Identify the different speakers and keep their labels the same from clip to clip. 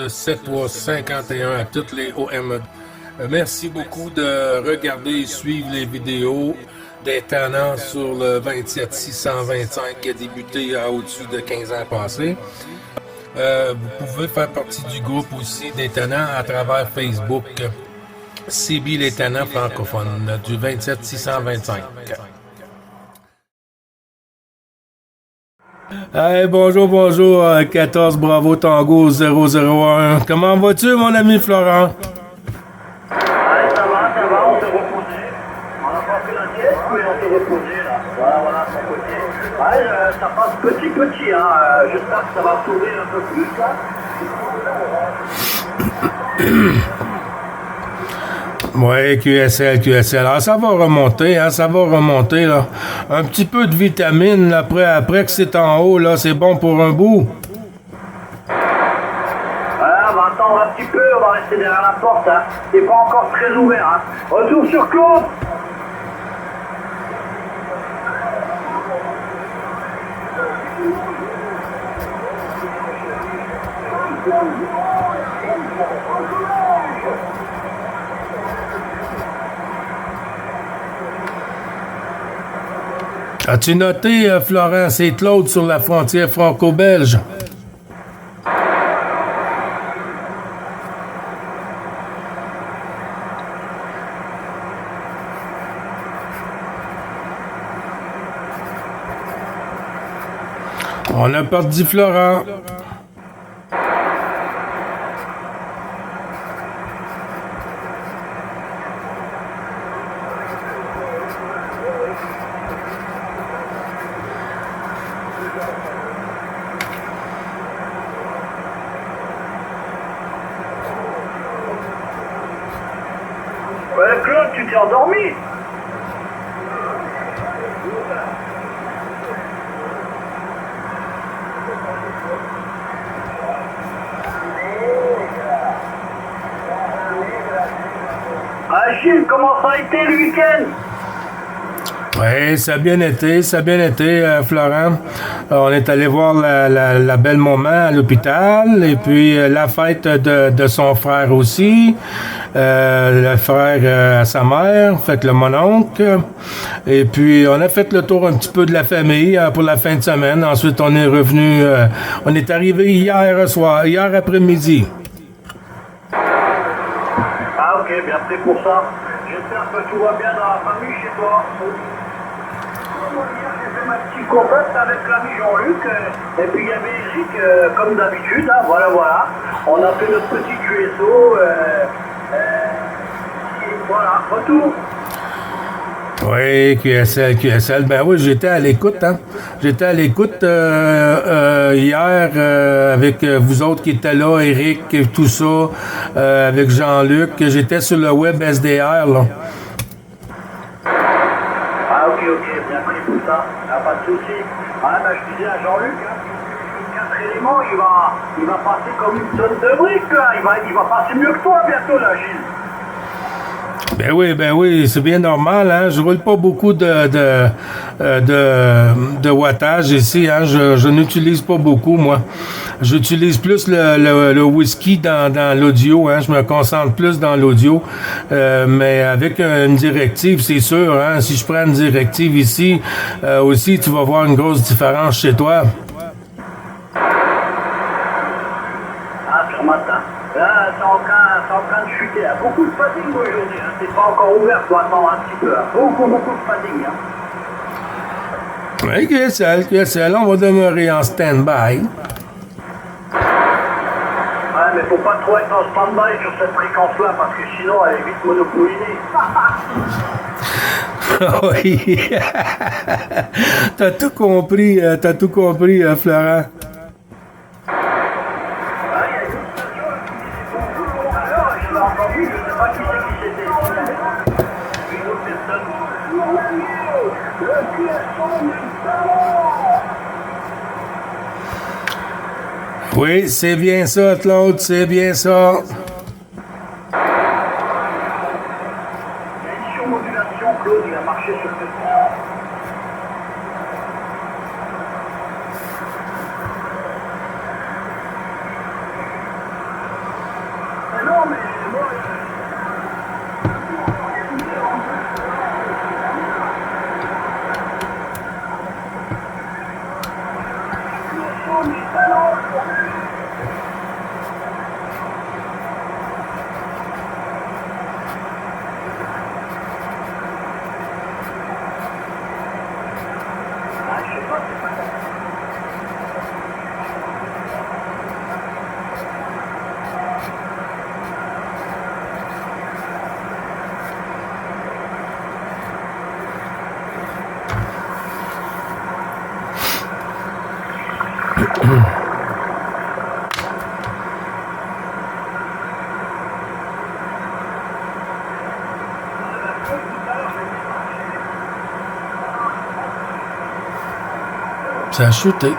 Speaker 1: 7351 à toutes les OME. Merci beaucoup de regarder et suivre les vidéos des tenants sur le 27625 qui a débuté à au-dessus de 15 ans passés. Vous pouvez faire partie du groupe aussi des tenants à travers Facebook. CB les tenants francophones du 27625. Hey, bonjour, 14 Bravo Tango 001. Comment vas-tu, mon ami Florent?
Speaker 2: Ouais, ça va, on s'est reposé. On n'a pas fait la sieste, mais on s'est reposé là. Voilà, son côté. Ouais, ça passe petit, hein. J'espère que ça va s'ouvrir un peu plus là.
Speaker 1: Oui, QSL. Ah, ça va remonter, hein, là. Un petit peu de vitamine, après que c'est en haut, là, c'est bon pour un bout.
Speaker 2: On va attendre un petit peu, on va rester derrière la porte, hein. C'est pas encore très ouvert, hein. Retour sur Claude.
Speaker 1: As-tu noté, Florent, c'est Claude sur la frontière franco-belge? On a perdu Florent.
Speaker 2: Claude, tu t'es endormi. Gilles, comment ça a été le week-end?
Speaker 1: Oui, ça a bien été, Florent. On est allé voir la belle maman à l'hôpital, et puis la fête de son frère aussi, le frère à sa mère, fait que le mononcle. Et puis on a fait le tour un petit peu de la famille pour la fin de semaine. Ensuite, on est revenu, on est arrivé hier après-midi.
Speaker 2: Ah ok, bien fait pour ça. J'espère que tout va bien dans la famille chez toi. Hier, j'ai fait ma petite compète avec l'ami Jean-Luc, et puis il y avait Eric, comme d'habitude, hein, voilà. On a fait notre petit QSO, voilà, retour.
Speaker 1: Oui, QSL. Ben oui, j'étais à l'écoute, hein. J'étais à l'écoute hier avec vous autres qui étaient là, Eric, et tout ça, avec Jean-Luc. J'étais sur le web SDR, là.
Speaker 2: Ah ok, bien pris pour ça, pas de souci. Ah ben je disais à Jean-Luc, hein, 4 éléments, il va passer comme une tonne de briques là, il va passer mieux que toi bientôt là, Gilles.
Speaker 1: Ben oui, c'est bien normal, hein. Je roule pas beaucoup de wattage ici, hein. Je n'utilise pas beaucoup, moi. J'utilise plus le whisky dans l'audio, hein. Je me concentre plus dans l'audio. Mais avec une directive, c'est sûr, hein. Si je prends une directive ici, aussi, tu vas voir une grosse différence chez toi.
Speaker 2: Ah, sur matin. Là, c'est en train de chuter. Beaucoup de fatigue aujourd'hui. Hein. C'est pas encore ouvert, faut attendre un petit peu. Hein. Beaucoup de fatigue. Hein.
Speaker 1: Oui, QSL, on va demeurer en stand-by.
Speaker 2: Ouais, mais faut pas trop être en stand-by sur cette fréquence-là, parce que sinon, elle est vite monopolisée.
Speaker 1: Oui. T'as tout compris, Florent. Oui, c'est bien ça, Claude, c'est bien ça.
Speaker 2: Il y a une surmodulation, Claude, il a marché sur ce point. non, mais moi...
Speaker 1: Ça a chuté.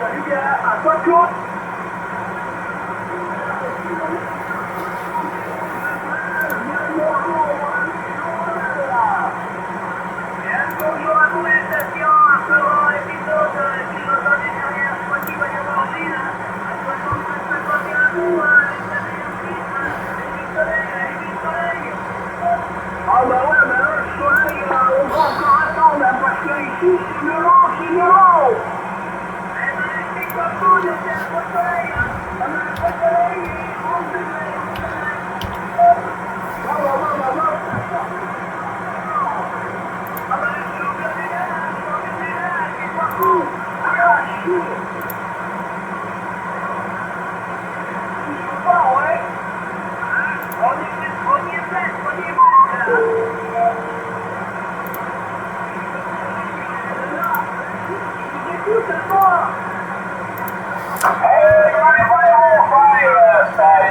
Speaker 2: Salut bien, à toi Claude. Bonjour à vous les stations, un second épisode qui nous donne derrière, je crois qu'il va y avoir Gilles, à 65-51 nous, les années du soleil. Ah bah ouais, mais là, le soleil, on va encore attendre, hein, parce que ici, c'est violent, c'est violent. Eh ben, c'est comme vous, il y a un beau soleil, hein. On a un beau soleil, et 30 degrés. Ah bah, ah bah, je suis au là, c'est pas fou. Ah, je suis. Je suis pas, ouais. On y est presque, on y est presque, là. Je vous écoute, à toi.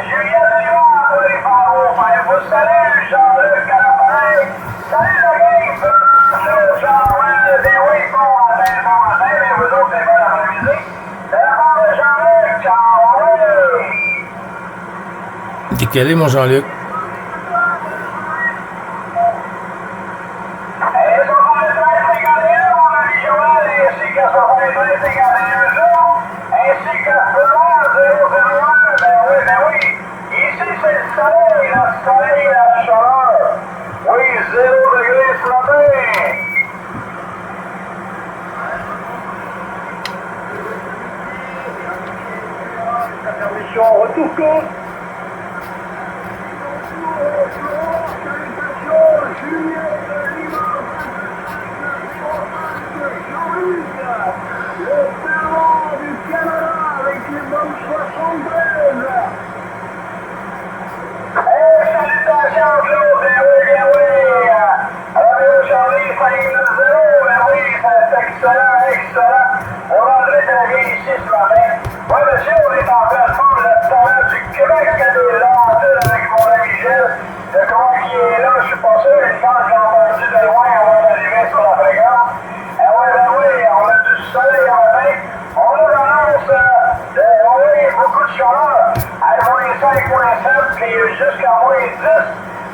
Speaker 2: Juliette Léon, les Faro, vous salue, Jean-Luc à l'appareil. Salut la gang, bonjour, Jean-Noël, et oui, bon matin, mais vous autres, c'est bon après-midi. C'est la part de Jean-Luc, ciao, oui.
Speaker 1: Décalé, mon Jean-Luc.
Speaker 2: Et ça va être 51, mon ami Joël, ainsi que ça va être 51 jours, ainsi que Florent 001, ben oui. Ici, c'est le soleil, la chaleur. Oui, 0 degrés ce matin. La permission, retour compte. Salutations, Juliette Lima, Jean-Luc, le parent du Canada avec les bonnes 73. Salutations, Claude, bien oui. Radio Charlie 590, ben oui, c'est excellent. On rendrait ta vie ici ce matin. Oui, monsieur, on est en plein fond de la talent du Québec à des Laurentides avec mon ami Gilles. De quoi qui est là, je suis pas sûr, il pense que j'ai entendu de loin avant d'arriver sur la fréquence. Ben oui, on a du soleil en matin. On a l'annonce oui, beaucoup de chaleur. À moins 5,7, puis jusqu'à moins 10.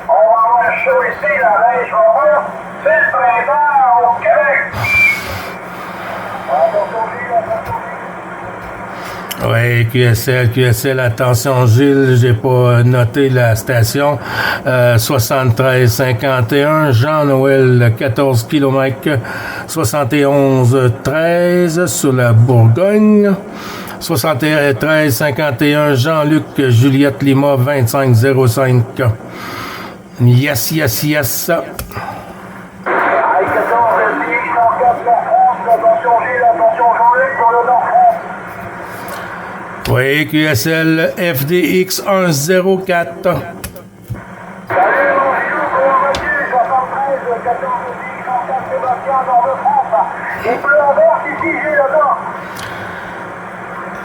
Speaker 2: On va avoir chaud ici, la neige va pas. C'est le printemps au Québec.
Speaker 1: Oui, QSL, attention Gilles, j'ai pas noté la station. 73-51, Jean-Noël, 14 km, 71-13 sur la Bourgogne. 73-51, Jean-Luc, Juliette Lima, 25-05. Yes. Oui, QSL FDX 104.
Speaker 2: Salut, mon Gilles, comment vas-tu? 73, 14, 10, Sébastien, nord de France. Il pleut en vert ici, Gilles, là-bas.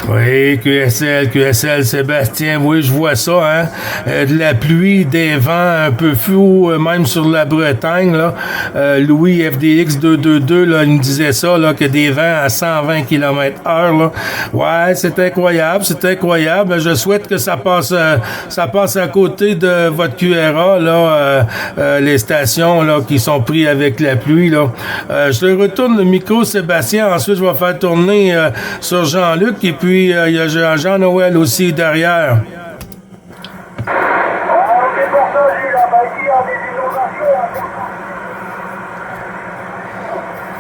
Speaker 1: Oui, QSL, Sébastien, oui, je vois ça, hein. De la pluie, des vents un peu fous, même sur la Bretagne, là. Louis FDX 222, là, il me disait ça, là, que des vents à 120 km/h, là. Ouais, c'est incroyable, c'est incroyable. Je souhaite que ça passe à côté de votre QRA, là, les stations, là, qui sont prises avec la pluie, là. Je te retourne le micro, Sébastien. Ensuite, je vais faire tourner sur Jean-Luc, et puis il y a Jean-Noël aussi derrière.
Speaker 2: Ok, pour ça, Jules, il y a des inondations.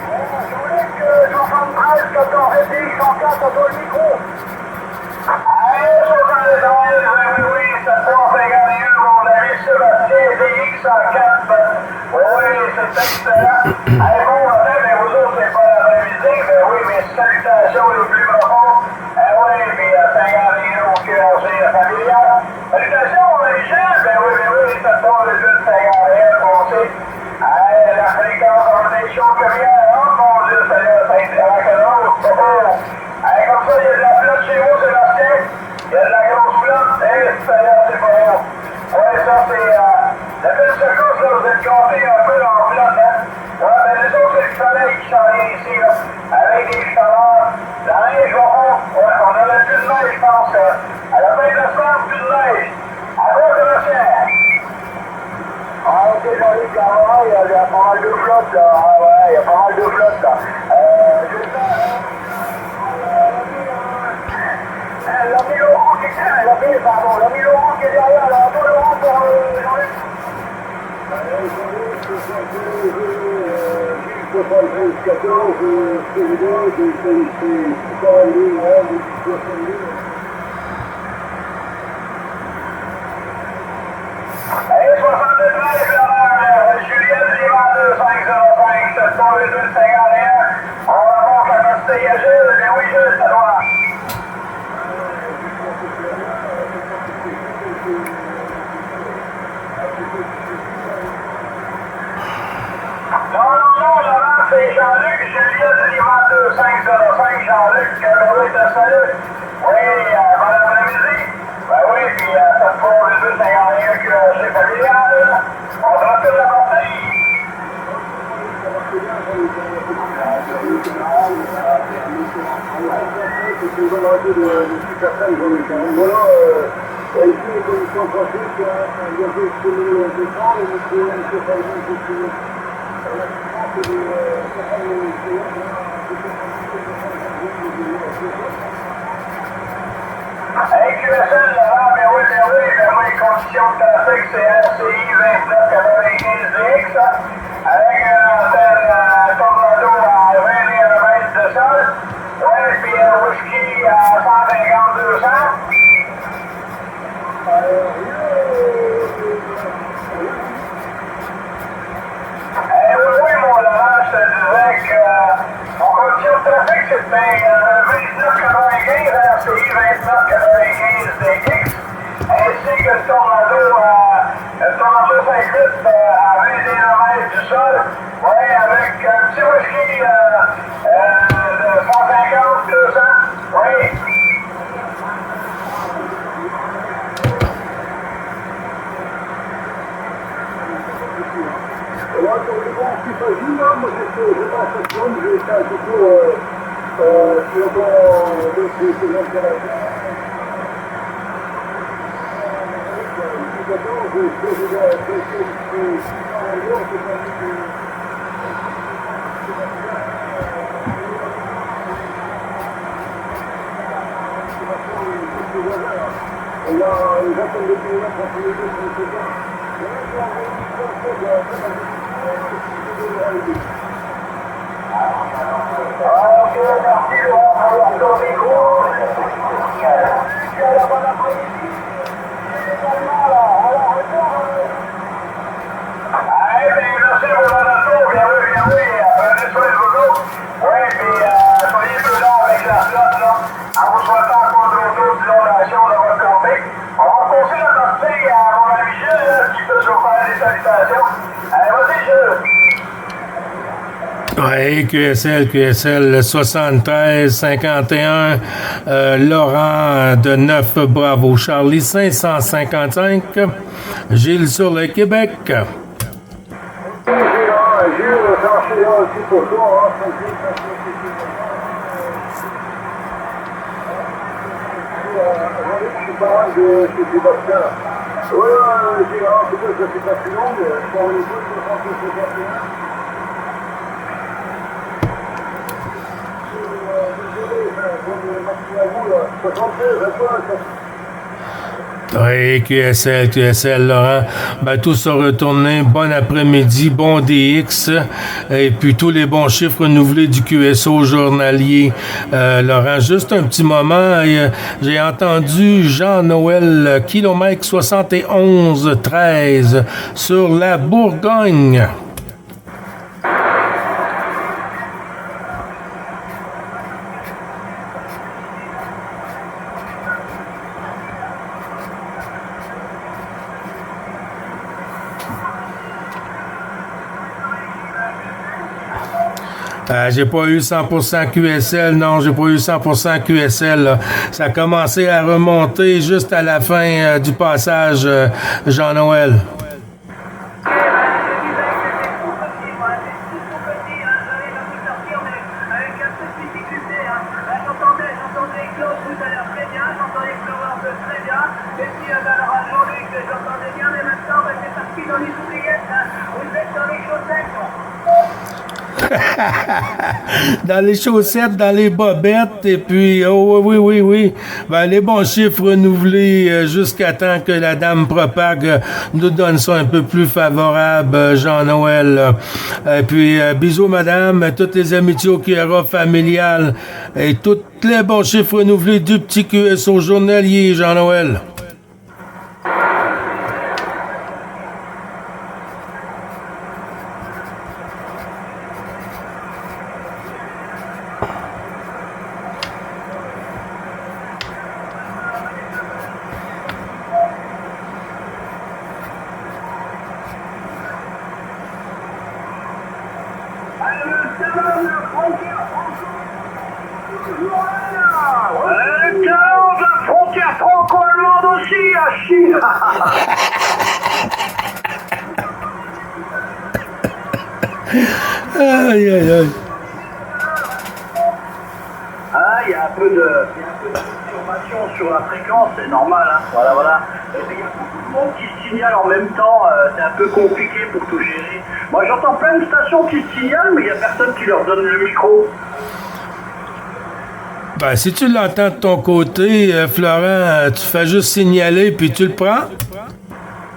Speaker 2: Je voulais que j'entende 13, 14 et 10, 104, dans le micro. Allez, 73, oui, 751, mon ami Sébastien, DX 104. Oui, c'est excellent. Allez, bon, mais vous autres, c'est pas la vraie visite, mais oui, mes salutations les plus profondes. Oui, puis 51 au QRC familial. Salutations, Michel, oui, 738, 51, on sait. La fréquence en nation première, oh mon Dieu, Seigneur, Saint-Roch, comme ça, il y a de la flotte chez vous, Sébastien. Il y a de la grosse flotte. Seigneur, c'est pas bon. Ouais, ça, c'est. La belle secousse, là, vous êtes gâtés un peu en flotte, hein. Ouais, mais les autres, c'est le soleil qui s'en vient ici, là. Avec des chaleurs. La neige va fondre. Ouais, on avait plus de neige, je pense. À la fin de la semaine, plus de neige. À cause de la chair. Ah, ok, Jean-Luc, il y a pas mal de flottes, là. Ah, ouais, il y a pas mal de flottes, là. L'ami Laurent qui est derrière, là. Toi, Laurent, pour Jean-Luc. Allez, 73, Juliette, Liban 2505, 73851. On remonte la capacité à Gilles, mais oui, Gilles, ça doit. Non, Laurent, c'est Jean-Luc, Juliette, Liban 2505, Jean-Luc, oui, salut. Oui, bon après-midi. Ben oui, puis ça te prend le 251 QRC familial. On te rappelle la partie. Hey, QSL, Laurent, ben oui, conditions de trafic, c'est RCI 2995DX, avec une antenne Tornado à 21 mètres de sol, ouais, puis un whisky à 150-200. Oui, mon Laurent, je te disais que mon condition de trafic, c'est bien 2995 RCI 2995 DX, ainsi que le Tornado 58 à 21 mètres du sol, ouais, avec un petit whisky de 150-200, oui. Là, sur les bons qui s'agit, là, moi je pense que je vais faire un petit peu sur le c'est l'intérêt. Ok, merci Laurent pour ton micro. Bon après-midi. Également là, alors eh bien, merci pour le retour. Bien oui, prenez soin de vous autres. Oui, puis soyez prudents avec la flotte, là. En vous souhaitant encore d'autres inondations de votre côté. On va passer la partie à mon ami Gilles, qui peut se faire des salutations. Allez, vas-y, Gilles.
Speaker 1: Ouais, QSL 73-51, Laurent de 9, bravo. Charlie 555, Gilles sur le Québec.
Speaker 2: Gilles, j'en aussi pour toi, hein, je suis pas loin de Sébastien. Oui, Gilles, en tout cas, je ne suis pas plus long, mais je suis en niveau de 61.
Speaker 1: Oui, QSL, Laurent. Ben, tout ça retourné. Bon après-midi, bon DX. Et puis tous les bons chiffres renouvelés du QSO journalier. Laurent, juste un petit moment. J'ai entendu Jean-Noël, kilomètre 71-13 sur la Bourgogne. J'ai pas eu 100% QSL, non, j'ai pas eu 100% QSL. Là. Ça a commencé à remonter juste à la fin du passage, Jean-Noël. Dans les chaussettes, dans les bobettes, et puis, oh oui. Ben, les bons chiffres renouvelés jusqu'à temps que la dame propague nous donne ça un peu plus favorable, Jean-Noël. Et puis, bisous, madame, toutes les amitiés au Kiera familial et tous les bons chiffres renouvelés du petit QSO journalier, Jean-Noël. Aïe.
Speaker 2: Ah, il y a un peu de perturbation sur la fréquence, c'est normal, hein. Voilà. Et puis, il y a beaucoup de monde qui se signale en même temps, c'est un peu compliqué pour tout gérer. Moi, j'entends plein de stations qui se signalent, mais il n'y a personne qui leur donne le micro.
Speaker 1: Ben, si tu l'entends de ton côté, Florent, tu fais juste signaler puis tu le prends?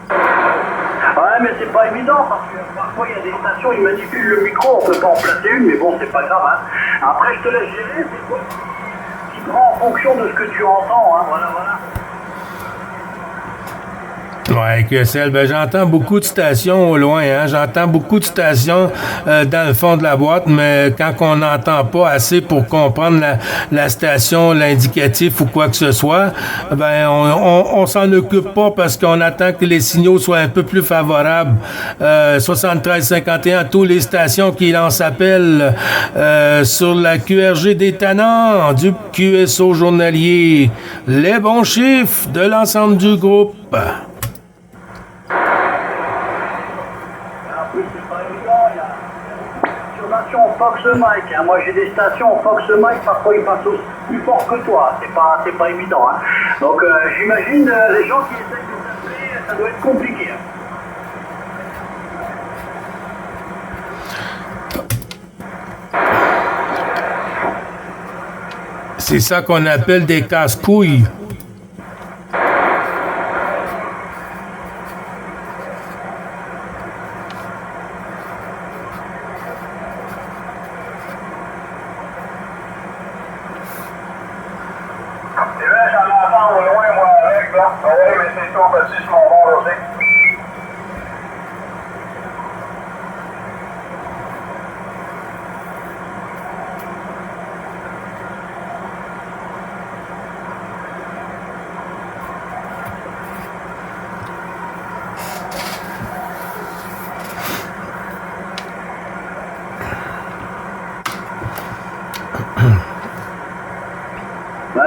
Speaker 2: Ouais, mais c'est pas évident parce que parfois il y a des stations, ils manipulent le micro, on peut pas en placer une, mais bon, c'est pas grave, hein. Après, je te laisse gérer, c'est quoi qui prend en fonction de ce que tu entends, hein, voilà.
Speaker 1: Ouais, QSL, ben j'entends beaucoup de stations au loin, hein. J'entends beaucoup de stations dans le fond de la boîte, mais quand on n'entend pas assez pour comprendre la station, l'indicatif ou quoi que ce soit, ben on s'en occupe pas parce qu'on attend que les signaux soient un peu plus favorables. 73-51, tous les stations qui lancent appel sur la QRG des Tannants, du QSO journalier. Les bons chiffres de l'ensemble du groupe.
Speaker 2: Fox Mike, hein. Moi j'ai des stations Fox Mike, parfois ils passent aussi plus fort que toi, c'est pas évident, hein. Donc j'imagine les gens qui essayent de s'appeler, ça doit être compliqué, hein.
Speaker 1: C'est ça qu'on appelle des casse-couilles.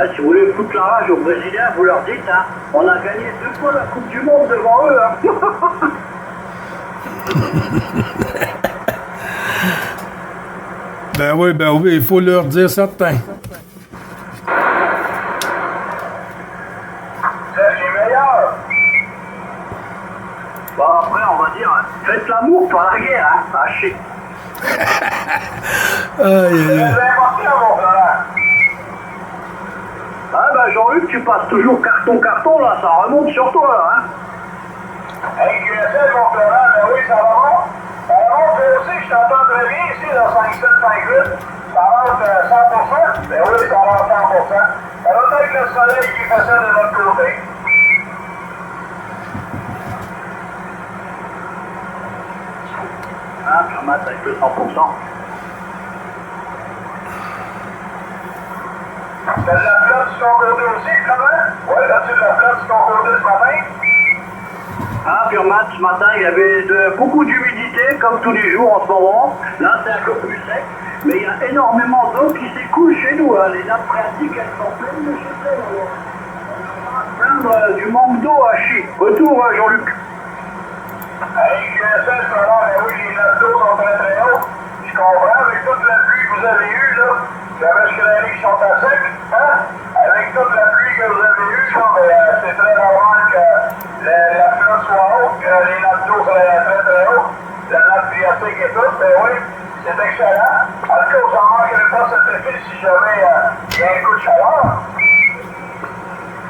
Speaker 2: Si vous voulez foutre la rage aux Brésiliens, vous leur dites, hein, on a gagné 2 fois la Coupe du Monde devant eux. Hein.
Speaker 1: Ben oui, il faut leur dire certain.
Speaker 3: C'est les meilleurs.
Speaker 2: Bon, après, on va dire, faites l'amour, pas la guerre, hein, sachez.
Speaker 3: C'est important, mon frère.
Speaker 2: Ah ben Jean-Luc, tu passes toujours carton, là, ça remonte sur toi, là, hein.
Speaker 3: Hey, QSL, mon frère, ben oui, ça remonte. Ça remonte, moi aussi, je t'entends très bien ici, là, 5-7-5-8. Ça rentre 100%. Ben oui, ça rentre 100%. Ça doit être le soleil qui fait ça de notre côté.
Speaker 2: Ah, Fermat avec le 100%.
Speaker 3: T'as de la flotte sur ton côté aussi, comment? Ouais, t'as-tu de la flotte sur ton côté ce matin?
Speaker 2: Ah, Fermat, ce matin, il y avait beaucoup d'humidité, comme tous les jours en ce moment. Là, c'est un peu plus sec, mais il y a énormément d'eau qui s'écoule chez nous. Hein. Les nappes phréatiques, elles sont pleines de chez nous. On va plaindre du manque d'eau à chier. Retour, Jean-Luc.
Speaker 3: Hey, QSL, ça va, ben oui, les nappes d'eau sont très très hautes. Je comprends, avec toute la pluie que vous avez eue, là, j'avais que les qui sont à sec, hein? Avec toute la pluie que vous avez eue, là, ben, c'est très normal que la flotte soit haute, que les nappes d'eau soient très très hautes, la nappe phréatique et tout, ben oui, c'est excellent. En tout cas, vous en manquerez pas cet effet si jamais il y a un coup de chaleur.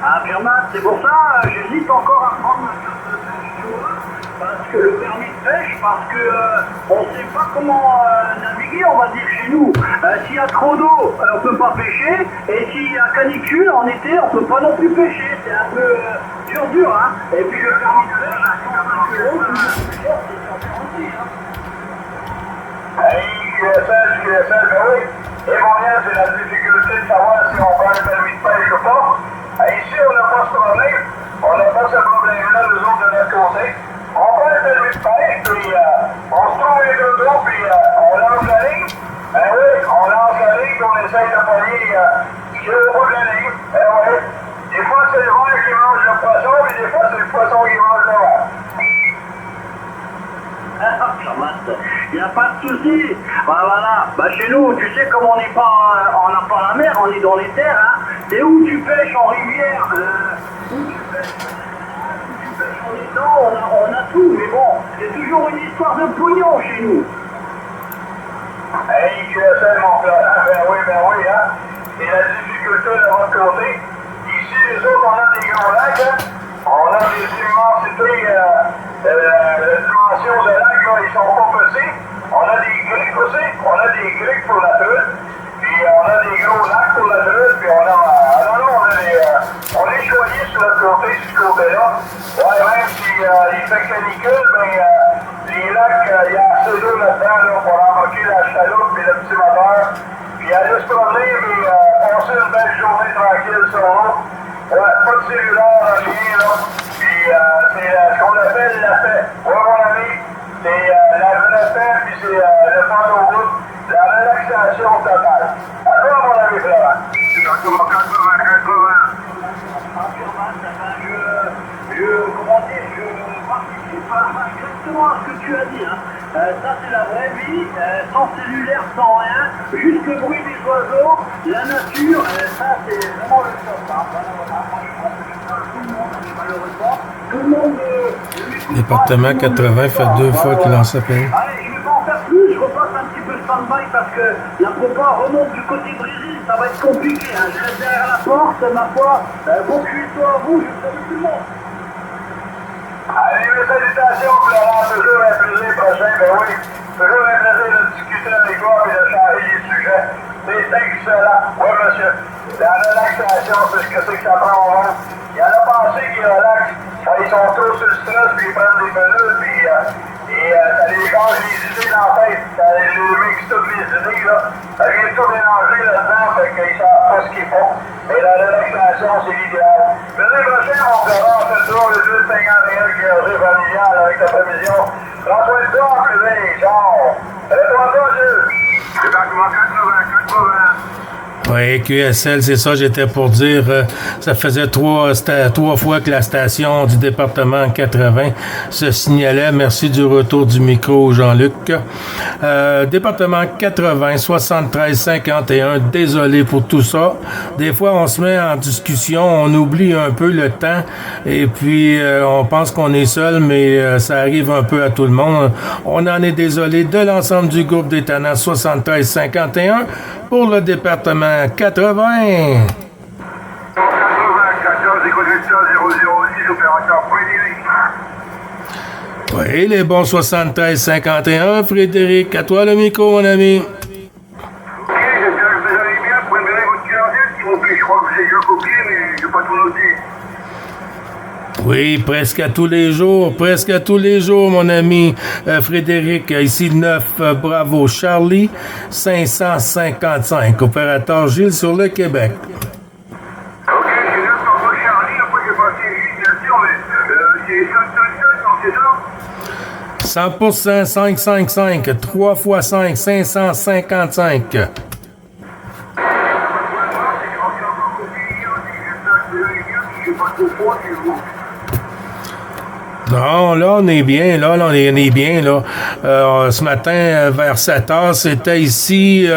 Speaker 2: Ah, Fermat, c'est pour ça, j'hésite encore à prendre ma carte de pêche, tu vois. Parce que le permis de pêche, parce que on sait pas comment naviguer, on va dire chez nous. S'il y a trop d'eau, on peut pas pêcher, et s'il y a canicule en été, on peut pas non plus pêcher. C'est un peu dur, hein. Et puis le permis de pêche, à 105 €, c'est cher, c'est 146, hein.
Speaker 3: Hey, QSL, ben oui. Et moyen, c'est la difficulté de savoir si on prend un permis de pêche ou pas. Ici, on n'a pas ce problème. On n'a pas ce problème-là, nous autres, de notre côté. On prend un permis de pêche, puis on se trouve les deux gros, puis on lance la ligne. Ben oui, on lance la ligne, puis on essaye de pogner ce qu'il y a au bout de la ligne. Ben oui. Des fois, c'est le verre qui mange le poisson, puis des fois, c'est le poisson qui mange le verre.
Speaker 2: Ah, il n'y a pas de souci. Voilà. Chez nous, tu sais, comme on n'a pas la mer, on est dans les terres. Hein. C'est où tu pêches en rivière, où tu pêches en étang, on a tout. Mais bon, c'est toujours une histoire de pognon chez nous.
Speaker 3: Hey, QSL, mon frère, ben oui, hein. C'est la difficulté de votre côté. Ici, les autres, on a des gros lacs, hein. On a des immensités, la dimension de lacs, là, ils sont pas petits. On a des criques aussi, on a des criques pour la truite, puis on a des gros lacs pour la truite, puis on est choyés sur notre côté, sur ce côté-là. Ouais, même si il fait canicule, ben, les lacs, il y a assez d'eau là-dedans, là, pour embarquer la chaloupe et le petit moteur, puis aller se promener, puis passer une belle journée tranquille sur l'eau. Ouais, pas de cellulaire, rien, là. Puis c'est ce qu'on appelle la paix. Ouais, mon ami, c'est la vraie paix, puis c'est le fun au bout, la relaxation totale. À toi, mon ami Florent. C'est dans ton 80.
Speaker 2: Je participe exactement à ce que tu as dit. Hein. Ça, c'est la vraie vie, sans cellulaire, sans rien, juste le bruit des oiseaux, la nature, ça, c'est vraiment le top. Hein. Malheureusement, tout le monde
Speaker 1: Département 80 fait 2 fois qu'il lance appel.
Speaker 2: Allez, je ne vais pas en faire plus, je repasse un petit peu stand-by parce que la propa remonte du côté Brésil, ça va être compliqué. Hein. Je reste derrière la porte, ma foi, bon cuisson à vous, je salue tout le monde.
Speaker 3: Allez, mes salutations, Florent, toujours un plaisir prochain, ben oui, toujours un plaisir de discuter avec toi et de changer les sujets. C'est excellent. Oui, monsieur. La relaxation, c'est ce que ça prend au monde. Il y en a pensé qui relaxent quand ils sont trop sur le stress, puis ils prennent des pilules, puis ça les change les idées dans la tête. Ça les mixe toutes les idées, là. Ça vient tout mélanger là-dedans, fait qu'ils savent pas ce qu'ils font. Mais la relaxation, c'est l'idéal. L'année prochaine, on verra, on fait toujours le 2,51 GRG familial avec ta permission. Prends soin de toi, en privé, ciao. Fais-toi toi, Dieu. C'est dans 80.
Speaker 1: Oui, QSL, c'est ça, j'étais pour dire. Ça faisait trois fois que la station du département 80 se signalait. Merci du retour du micro, Jean-Luc. Département 80, 73, 51, désolé pour tout ça. Des fois, on se met en discussion, on oublie un peu le temps et puis on pense qu'on est seul, mais ça arrive un peu à tout le monde. On en est désolé de l'ensemble du groupe des Tannants 73, 51 pour le département 80.
Speaker 3: 94, école Victor 006, opérateur Frédéric.
Speaker 1: Oui, les bons 73-51. Frédéric, à toi le micro, mon ami.
Speaker 3: Ok, j'espère que vous allez bien. Vous pouvez me donner votre calendrier, s'il vous plaît. Je crois que vous avez déjà copié, mais je n'ai pas tout noté.
Speaker 1: Oui, presque à tous les jours, mon ami Frédéric. Ici 9, bravo, Charlie, 555. Opérateur Gilles sur le Québec.
Speaker 3: Ok, j'ai 9 par votre Charlie. Après, j'ai passé 8, bien sûr, mais c'est 555, non, c'est ça?
Speaker 1: 100%, 555. 3 x 5, 555. Non, là, on est bien, ce matin, vers 7 heures, c'était ici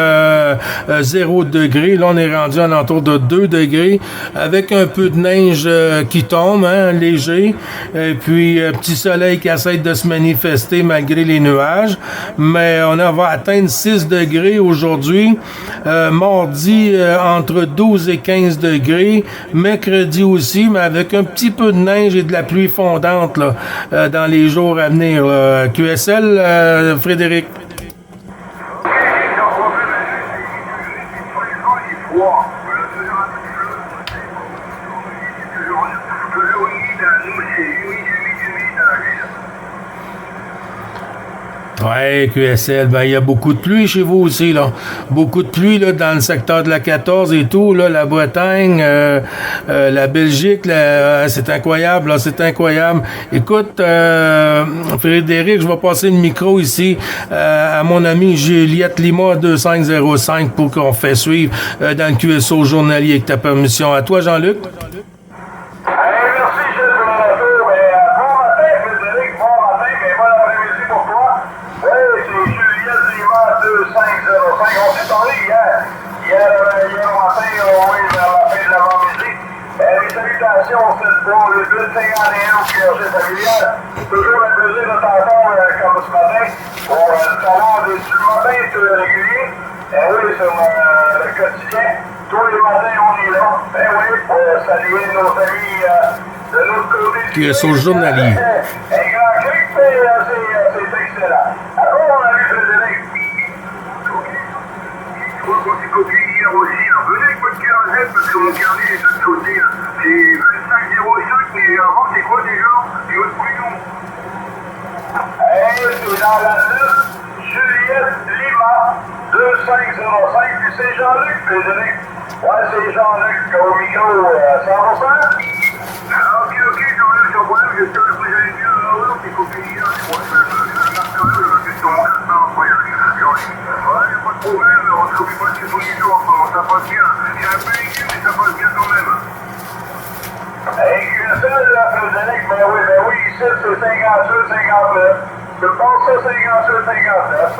Speaker 1: 0 degré. Là, on est rendu à l'entour de 2 degrés, avec un peu de neige qui tombe, hein, léger. Et puis, petit soleil qui essaie de se manifester malgré les nuages. Mais on va atteindre 6 degrés aujourd'hui. Mardi, entre 12 et 15 degrés. Mercredi aussi, mais avec un petit peu de neige et de la pluie fondante, là. Dans les jours à venir. QSL, Frédéric. Ouais, QSL, ben il y a beaucoup de pluie chez vous aussi, là. Beaucoup de pluie là, dans le secteur de la 14 et tout, là, la Bretagne, la Belgique, c'est incroyable, là, c'est incroyable. Écoute, Frédéric, je vais passer le micro ici à mon ami Juliette Lima 2505 pour qu'on fait suivre dans le QSO journalier avec ta permission. À toi, Jean-Luc.
Speaker 3: Pour le 251 au clergé familial. Toujours un plaisir de t'entendre comme ce matin pour le salon du matin régulier. Oui, sur le quotidien. Tous les matins, on est là. Oui, pour saluer nos amis de l'autre côté.
Speaker 1: QSO journalier.
Speaker 3: Un grand clic, mais c'est excellent. Alors, on a vu Frédéric. Je crois qu'on s'est copié hier aussi. Venez avec votre carnet parce que mon carnet est de l'autre côté. C'est 2505, mais avant, c'est quoi déjà? C'est votre prénom? C'est dans la 9, Juliette Lima, 2505, puis c'est Jean-Luc, Frédéric. Ouais, c'est Jean-Luc au micro, 100%? Ah, ok, Jean-Luc, je vois, j'espère que vous allez bien. Alors, c'est copié hier, je crois que c'est sur mon classement, ouais, il n'y a pas de problème, on se copie pas dessus tous les jours, ça passe bien. C'est un peu équipe, mais ça passe bien quand même. QSL, Frédéric, ben oui, ici, c'est 58-59. Je pense que c'est 58-59, 100%.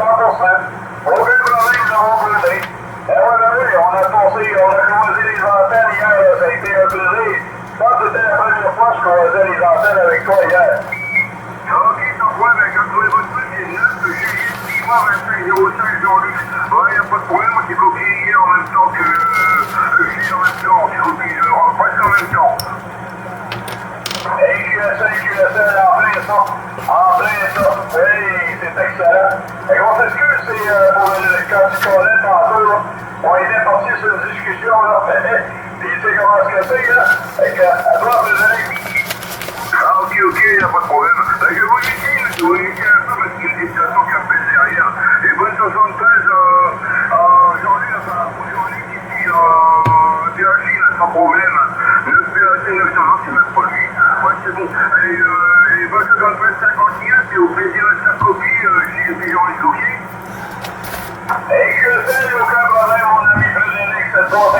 Speaker 3: Aucun problème de mon côté. Oui, on a croisé les antennes hier, ça a été un plaisir. Je pense que c'était la première fois que je croisais les antennes avec toi hier. Ok, donc ouais, mais quand vous avez votre truc, c'est 9, Juliette Lima, 2505, Jean-Luc. Ouais, il n'y a pas de problème, moi j'ai copié hier en même temps que Gilles en même temps. J'ai copié presque en même temps. QSL, en plein ça. Hey, c'est excellent. Et on s'excuse, c'est pour quand tu connais tantôt, là, on était parti sur une discussion, là, puis tu sais comment est-ce que c'est, là. Fait que, à toi, Frédéric. Ah, ok, y'a pas de problème. Je vais vous laisser un peu parce qu'il y a des stations qui appellent derrière. Et bonne 73, Jean-Luc, Jean-Luc ici, DHI, sans problème. Le PAC 900, c'est même pas lui. Ouais, c'est bon. Et bonne 73, 51, c'est au plaisir de sa copie, j'ai Jean-Luc Douquier. Et que c'est aucun problème, mon ami Frédéric, cette bonne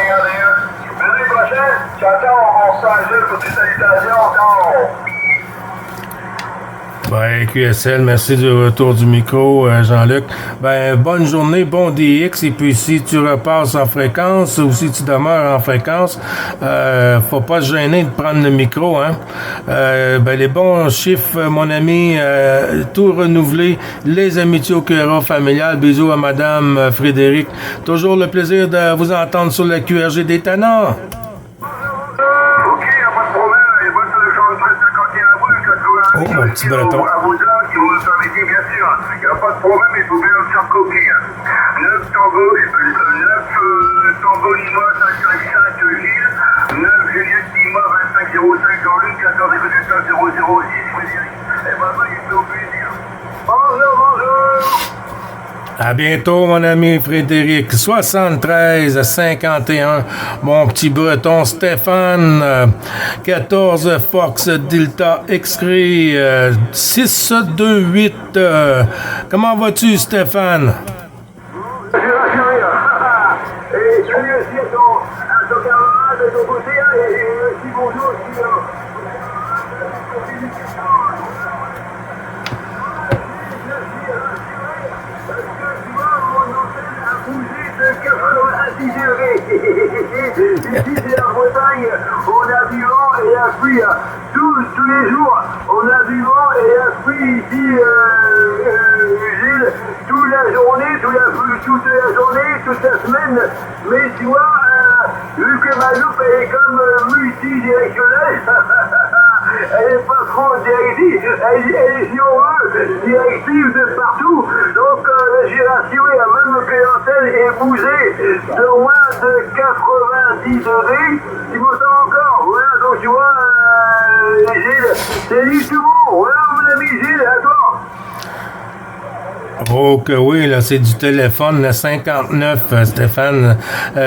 Speaker 3: Mont-Saint-Gilles pour tes salutations encore.
Speaker 1: Ben, QSL, merci du retour du micro, Jean-Luc. Ben, bonne journée, bon DX, et puis si tu repasses en fréquence ou si tu demeures en fréquence, faut pas se gêner de prendre le micro, hein. Ben, les bons chiffres, mon ami, tout renouvelé, les amitiés au cœur familial, bisous à Madame Frédéric. Toujours le plaisir de vous entendre sur le QRG des Tannants. Oh, mon petit breton.
Speaker 3: À vos heures qui vous le permettez, bien sûr. Il n'y a pas de problème, il faut bien le faire coquille. 9 tango, 9 tango Lima 555 Gilles, 9 Juliette Lima 2505 Jean-Luc, 14 écouteurs 006 Frédéric. Et maintenant, il fait au plaisir. Bonjour, bonjour.
Speaker 1: À bientôt, mon ami Frédéric. 73 51. Mon petit breton Stéphane. 14 Fox Delta X-Ray. 628. Comment vas-tu, Stéphane?
Speaker 3: Je suis rassuré, là. Et salut aussi à ton camarade de ton côté, et aussi bonjour aussi. Ici, c'est la Bretagne, on a du vent et la pluie tous les jours. On a du vent et la pluie ici, Gilles, toute la journée, toute la semaine. Mais tu vois, vu que ma loupe elle est comme multidirectionnelle, elle n'est pas trop directive, elle est, si on veut, directive de partout. Donc j'ai rassuré à même que l'antenne est bougée de moins de 90 degrés. Tu m'entends encore? Voilà, donc tu vois, Gilles, c'est du tout bon. Voilà mon ami Gilles, à toi.
Speaker 1: Oh que oui, là, c'est du téléphone, le 59, Stéphane.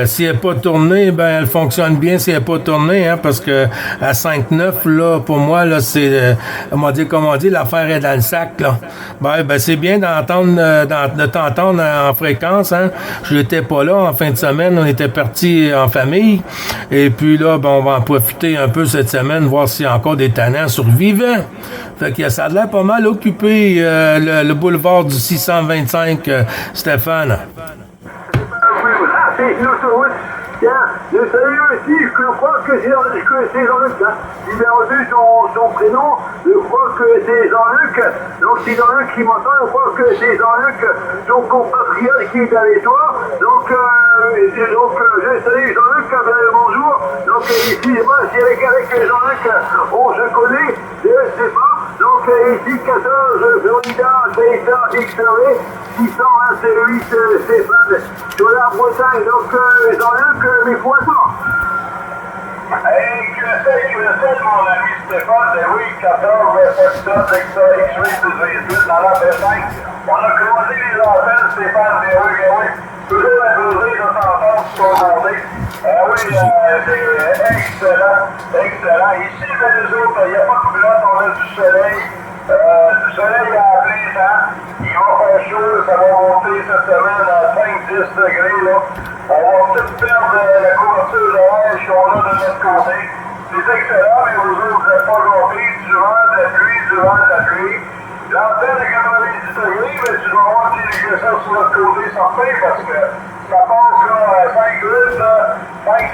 Speaker 1: Si elle n'est pas tournée, ben elle fonctionne bien si elle n'est pas tournée, hein, parce que à 5.9, là, pour moi, là, c'est, comme on dit, l'affaire est dans le sac, là. Ben c'est bien de t'entendre en fréquence, hein. Je n'étais pas là en fin de semaine, on était partis en famille, et puis là, ben, on va en profiter un peu cette semaine, voir s'il y a encore des tannants survivants. Fait que ça a l'air pas mal occupé, le boulevard du 625, Stéphane.
Speaker 3: C'est une autoroute. Tiens, je salue aussi, je crois que c'est Jean-Luc, hein. Il a revu son prénom, je crois que c'est Jean-Luc. Donc c'est Jean-Luc qui m'entend, je crois que c'est Jean-Luc, ton compatriote qui est avec toi. Donc je salue Jean-Luc, bonjour. Donc ici, moi, c'est avec Jean-Luc, on se connaît, je ne sais pas. Donc ici, 14, Florida, Delta, X-Ray, 628, Stéphane, sur la Bretagne. Donc Jean-Luc, mes poissons.
Speaker 2: Hey, QSL, mon ami Stéphane, ben oui, 14, X-Ray, 18 dans la Bretagne. On a croisé les antennes, Stéphane, ben oui. Toujours un plaisir de t'entendre sur ton journée. Oui, c'est excellent. Ici, les autres, il n'y a pas de flotte, on a du soleil. Du soleil à plein temps. Il va faire chaud, ça va monter cette semaine à 5-10 degrés, là. On va tout perdre la couverture de neige qu'on a de notre côté. C'est excellent, mais vous autres, vous n'êtes pas gâtés du vent, de la pluie. L'antenne à 90 degrés, mais tu dois avoir des régressions sur notre côté, certain, parce que ça passe là, 5 gouttes, 5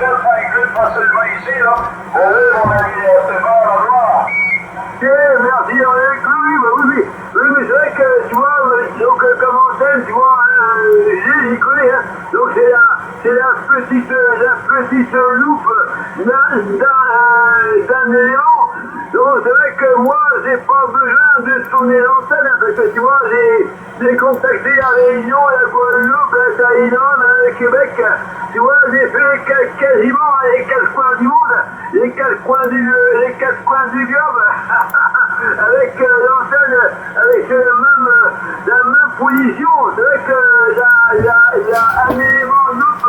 Speaker 2: gouttes facilement ici, là. Bonjour, mon ami Stéphane, au revoir.
Speaker 3: Merci, oui, mais c'est vrai que, tu vois, donc comme antenne, tu vois, j'y connais, hein. Donc c'est la petite loupe d'un élément. Donc c'est vrai que moi, j'ai pas besoin de tourner l'antenne, hein, parce que tu vois, j'ai contacté la Réunion, la Guadeloupe, la Thaïlande, le Québec. Tu vois, j'ai fait quasiment les 4 coins du monde, les 4 coins du globe. Avec l'antenne, avec la même position. C'est vrai qu'il y a un élément loupe,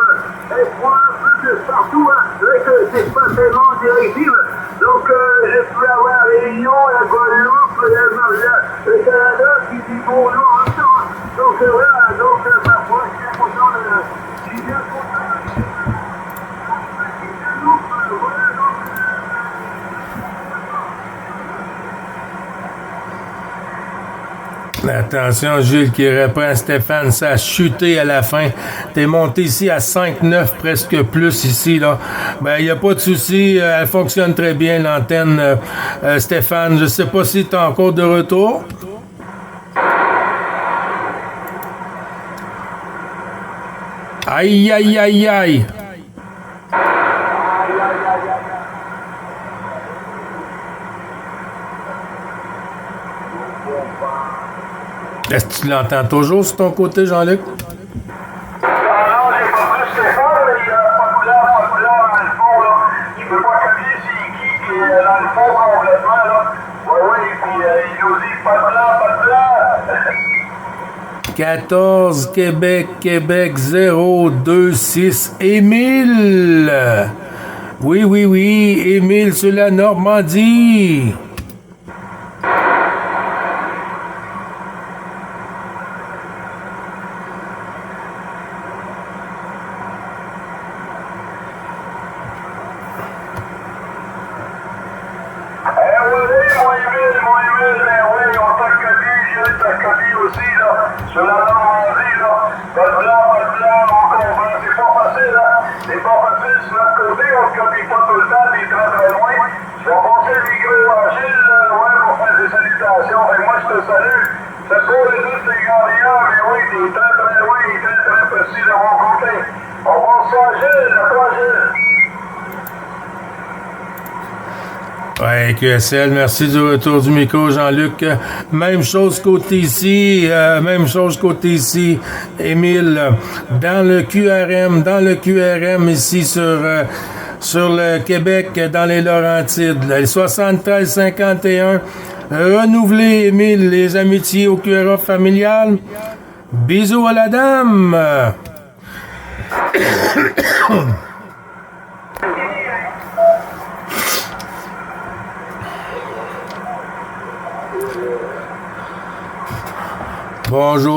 Speaker 3: elle prend un peu de partout, hein. C'est vrai que c'est pas tellement directive. Donc je peux avoir la Réunion, la Guadeloupe, le Canada qui dit bonjour en même temps. Donc voilà, ma foi, je suis content de... Je suis bien content de... Voilà, donc...
Speaker 1: Attention, Gilles qui reprend Stéphane, ça a chuté à la fin. T'es monté ici à 5,9, presque plus ici, là. Ben, il n'y a pas de souci, elle fonctionne très bien, l'antenne, Stéphane. Je sais pas si t'es encore de retour. Aïe, aïe, aïe, aïe. Est-ce que tu l'entends toujours sur ton côté, Jean-Luc?
Speaker 3: Non, j'ai pas pris Stéphane, mais il n'y a pas de couleur dans le fond, là. Je peux pas copier c'est qui est dans le fond complètement, là. Oui, puis il nous dit pas de plan.
Speaker 1: 14, Québec, 026, Émile. Oui, Émile sur la Normandie.
Speaker 3: Sur la Normandie, là, pas de blanc, on comprend, c'est pas facile, là. C'est pas facile sur notre côté, on ne copie pas tout le temps, t'es très loin. Je vais passer le micro à Gilles, ouais, pour faire des salutations. Et moi, je te salue. C'est pas les autres, les gardiens, mais oui, t'es très loin, il est très précis de mon côté. On passe ça à Gilles, à toi, Gilles.
Speaker 1: Ouais, QSL, merci du retour du micro, Jean-Luc. Même chose côté ici, Émile, dans le QRM ici sur le Québec, dans les Laurentides. Les 73-51, renouvelé, Émile, les amitiés au QRA familial. Bisous à la dame.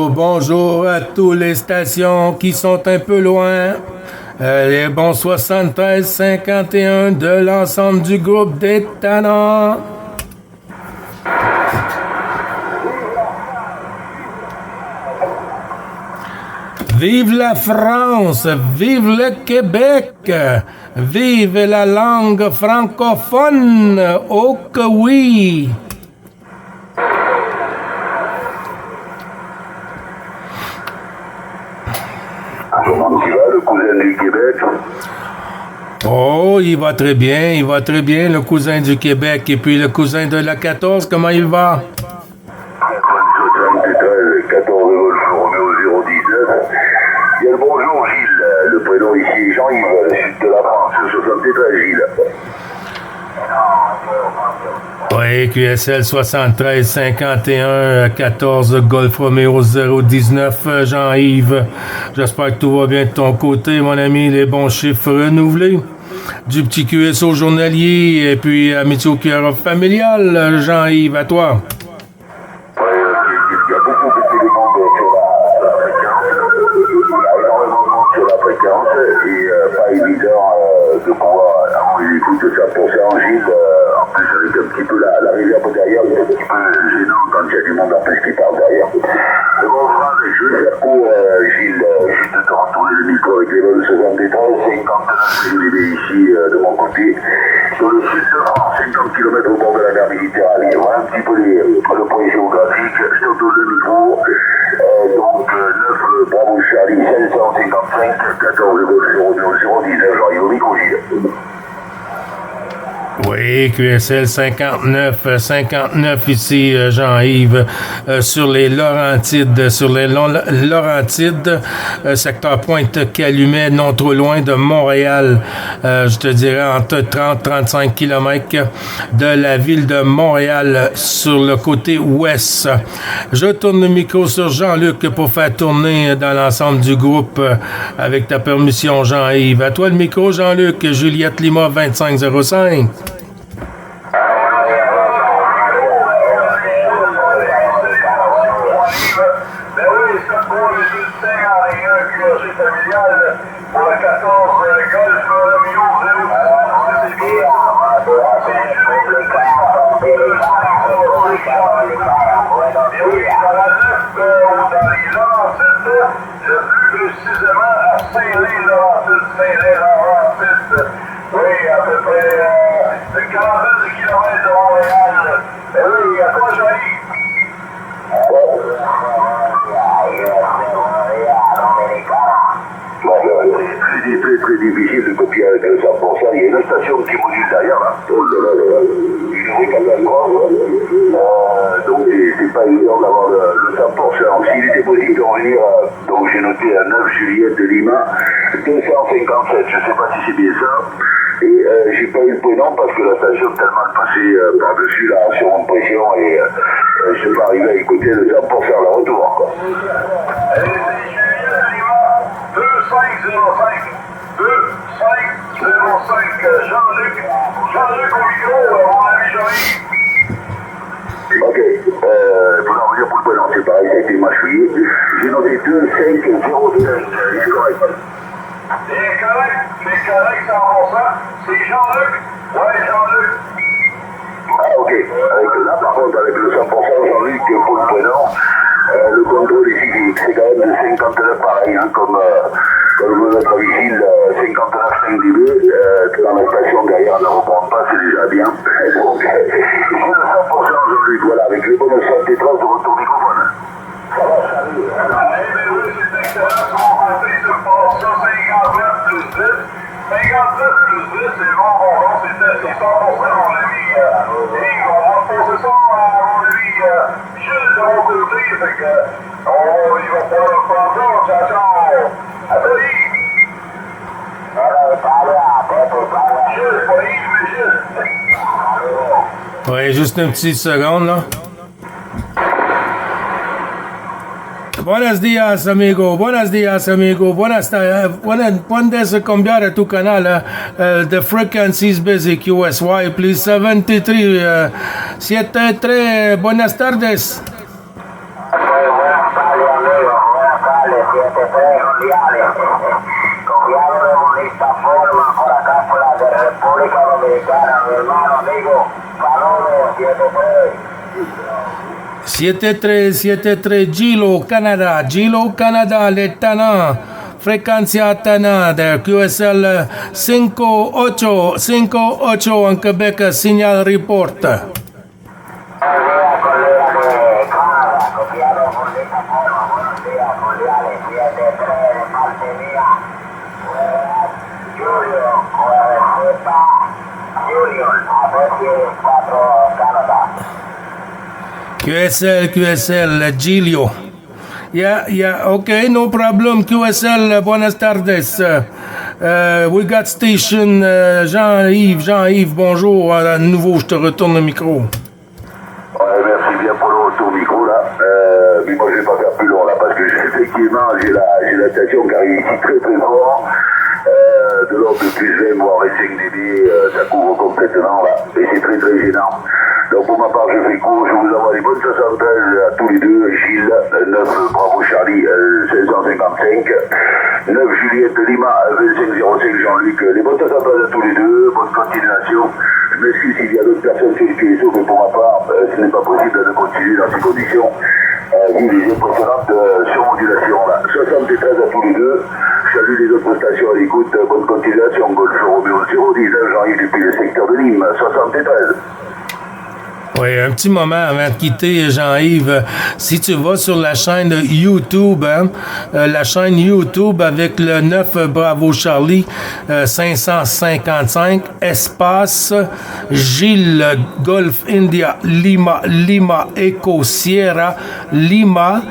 Speaker 1: Bonjour à toutes les stations qui sont un peu loin. Les bons 73-51 de l'ensemble du groupe des Tannants. Vive la France, vive le Québec, vive la langue francophone, oh que oui!
Speaker 3: Comment tu vas, le cousin du Québec?
Speaker 1: Oh, il va très bien, le cousin du Québec. Et puis le cousin de la 14, comment il va?
Speaker 3: 14 Golf Romeo 019. Il y a le bonjour Gilles, le prénom ici Jean-Yves, sud de la France, 73 Gilles.
Speaker 1: Oui, QSL 73-51, 14 Golf Romeo 019, Jean-Yves. J'espère que tout va bien de ton côté, mon ami. Les bons chiffres renouvelés. Du petit QSO journalier et puis amitié au QRA familial, Jean-Yves, à toi.
Speaker 3: Pas évident de pouvoir écoute ça pour ça en Gilles, en plus avec un petit peu la rivière derrière, c'est un petit peu gênant quand il y a du monde en plus qui parle derrière. C'est bon, je vais faire court, Gilles, juste de te retourner le micro avec les vols 73, 59 LVD ici de mon côté, sur le sud de France, 50 km au bord de la mer Méditerranée. Voilà un petit peu le point géographique, je te retourne le micro, donc 9 Bravo Charlie 555, 14 Golf Romeo 019, j'arrive au micro Gilles.
Speaker 1: Oui, QSL 59 ici, Jean-Yves, sur les Laurentides, secteur Pointe-Calumet, non trop loin de Montréal, je te dirais entre 30-35 km de la ville de Montréal sur le côté ouest. Je tourne le micro sur Jean-Luc pour faire tourner dans l'ensemble du groupe avec ta permission, Jean-Yves. À toi le micro, Jean-Luc, Juliette Lima 2505.
Speaker 3: Pour la 14 Golf Romeo 019, c'est bien. C'est juste le 2 et oui, dans la 9 Saint-Léonard, oui, à peu près une quarantaine de kilomètres de Montréal. Mais oui, à quoi j'arrive? C'est très difficile de copier avec le 100%. Il y a une station qui module derrière là. Oh là là là là. Une vraie catastrophe. Donc c'est pas évident d'avoir le 100%. S'il était possible de revenir, donc j'ai noté à 9 Juliette de Lima, 257. Je sais pas si c'est bien ça. Et j'ai pas eu le prénom parce que la station est tellement passée par-dessus là sur mon pression et je suis pas arrivé à écouter le 100% le retour. Quoi. Allez, c'est Juliette de Lima, 2505. 2505, Jean-Luc au micro, mon ami Jean-Luc. Ok, il faudra revenir pour le prénom, c'est pareil, ça a été mâchouillé. J'ai noté 2505, c'est correct. C'est correct, ça en ça. C'est Jean-Luc? Ouais, Jean-Luc. Ah, ok. Là, par contre, avec le 100% Jean-Luc pour le prénom, le contrôle ici, c'est quand même de 59 pareil, hein, comme notre vigile 59 dB, dans la station derrière ne reprend pas, c'est déjà bien. Donc, j'ai le 100% Jean-Luc, voilà, avec les bonnes 73 de retour microphone. Ça va, salut. Oui, c'est excellent, sur mon côté, je passe ça 59 plus 10. 59 plus 10, c'est bon, c'est 100%, on l'a mis, on va poser ça, on l'a mis juste de mon côté, fait que, il va falloir le prendre, ciao, attendez.
Speaker 1: Oui, juste une petite seconde, là. Buenos días, amigo. Buenos días, amigo. Puedes cambiar tu canal. The frequency is busy, QSY, please. 73, 73. Buenas tardes.
Speaker 3: Buenas tardes, amigo. Buenas tardes, 73 mundiales. Copiado de bonita forma por acá, por la de República Dominicana, mi hermano, amigo. Saludos, 73.
Speaker 1: 73, Gilo, Canada, les Tannants, Fréquencia Tannant, de QSL 58 en Québec, signal report. QSL, Gilio. Yeah, okay, no problem. QSL, buenas tardes. We got station, Jean-Yves, bonjour. À nouveau, je te retourne le micro.
Speaker 3: Ouais, merci bien pour le retour micro, là. Mais moi, je vais pas faire plus long, là, parce que effectivement, j'ai la station qui arrive ici très très fort. De l'ordre de plus 20, voire 25 dB, ça couvre complètement, là. Et c'est très très gênant. Donc pour ma part, je fais court, je vous envoie les bonnes 73 à tous les deux, Gilles, 9 Bravo Charlie, 555, 9 Juliette de Lima, 2505 Jean-Luc, les bonnes 73 à tous les deux, bonne continuation. Je m'excuse s'il y a d'autres personnes sur le QSO, mais pour ma part, ce n'est pas possible de continuer dans ces conditions, vu les impressionnantes surmodulations là. 73 à tous les deux, je salue les autres stations à l'écoute, bonne continuation, Golf Romeo 010, Jean-Yves depuis le secteur de Nîmes, 73.
Speaker 1: Oui, un petit moment avant de quitter, Jean-Yves, si tu vas sur la chaîne YouTube, la chaîne YouTube avec le 9 Bravo Charlie 555, espace Gilles Golf India Lima Echo Sierra Lima,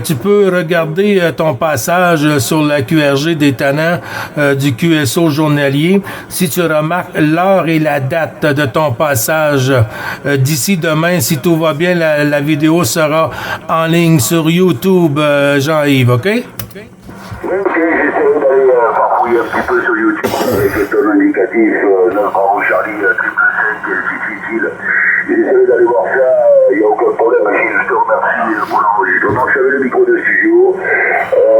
Speaker 1: tu peux regarder ton passage sur la QRG des Tannants du QSO journalier. Si tu remarques l'heure et la date de ton passage d'ici demain, si tout va bien, la vidéo sera en ligne sur YouTube, Jean-Yves, OK?
Speaker 3: Ok, j'essaierai d'aller farfouiller un petit peu sur YouTube avec le ton indicatif 9 Bravo Charlie 555, difficile. J'essaierai d'aller voir ça, il n'y a aucun problème, Gilles, je te remercie pour l'enregistrement. Je savais le micro de studio,